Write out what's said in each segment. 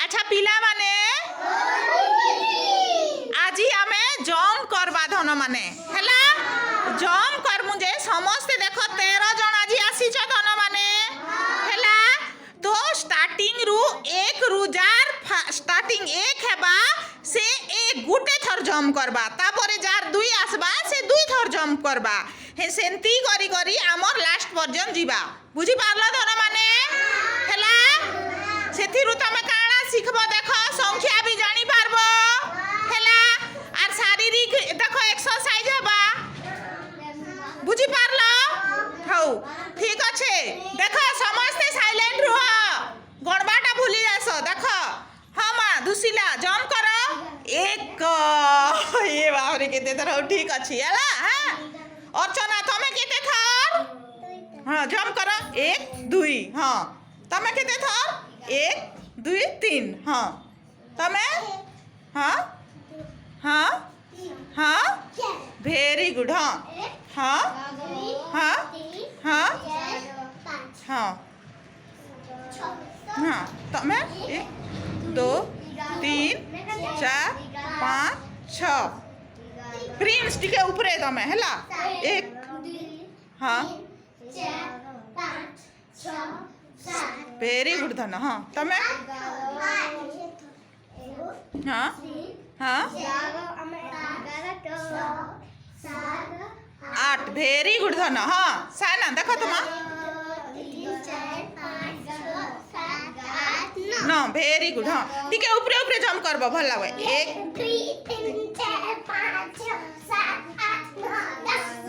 अच्छा पिला माने आज आमे जम करबा धन माने हैला जम करमु जे समस्त देख 13 जन आज आसी छ धन माने हैला तो स्टार्टिंग रु 1 रु जार स्टार्टिंग 1 हेबा से एक गुटे थर जम करबा तापरे जार 2 आसबा से 2 थर जम करबा हे सेंती करी करी हमर लास्ट पर्यंत जीवा बुझी पारला धन माने हैला सेथिरु तमे काना सिखबो देख संख्या भी जानी पारबो हैला आर शारीरिक देखो एक्सरसाइज हेबा बुझी पारलो हौ ठीक अच्छे देखो समस्त साइलेंट रुह गणबाटा भूली जासो देखो हाँ माँ दुसिला जम करो एक ये बाबरे केते थर ठीक अच्छी हैला हां अर्चना तमे केते थर हाँ जम करो 1 2 हाँ तमे केते थर 1 2 3 हाँ तमे हाँ हाँ हाँ वेरी गुड हाँ हाँ हाँ हाँ हाँ हाँ तमे 1 2 3 4 5 6 प्रिंस टिके ऊपरे तमे हैला 1 हाँ वेरी गुड धन हाँ तमे हाँ हाँ 8 वेरी गुड धन हाँ साना देखो तुमा ना वेरी गुड हाँ टिके ऊपरे ऊपरे जम करबो भल लागबे 1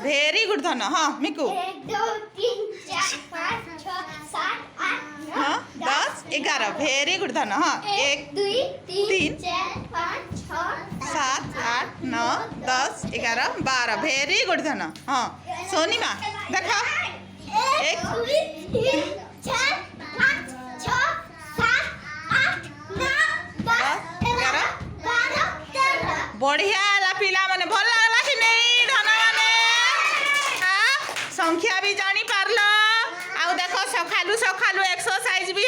वेरी गुड धन हाँ मिकू 1 2 3 4 5 6 7 8 हाँ 10 11 वेरी गुड धन हाँ 1 2 3 3 4 5 6 7 8 9 10 11 12 वेरी गुड धन हाँ सोनी माँ देखो 1 2 3 4 5 6 7 8 9 10 11 12 13 बढ़िया है पिला माने भल लागला कि नहीं धन माने हाँ संख्या भी जानी पारलो आउ देखो सखालु सखालु एक्सरसाइज भी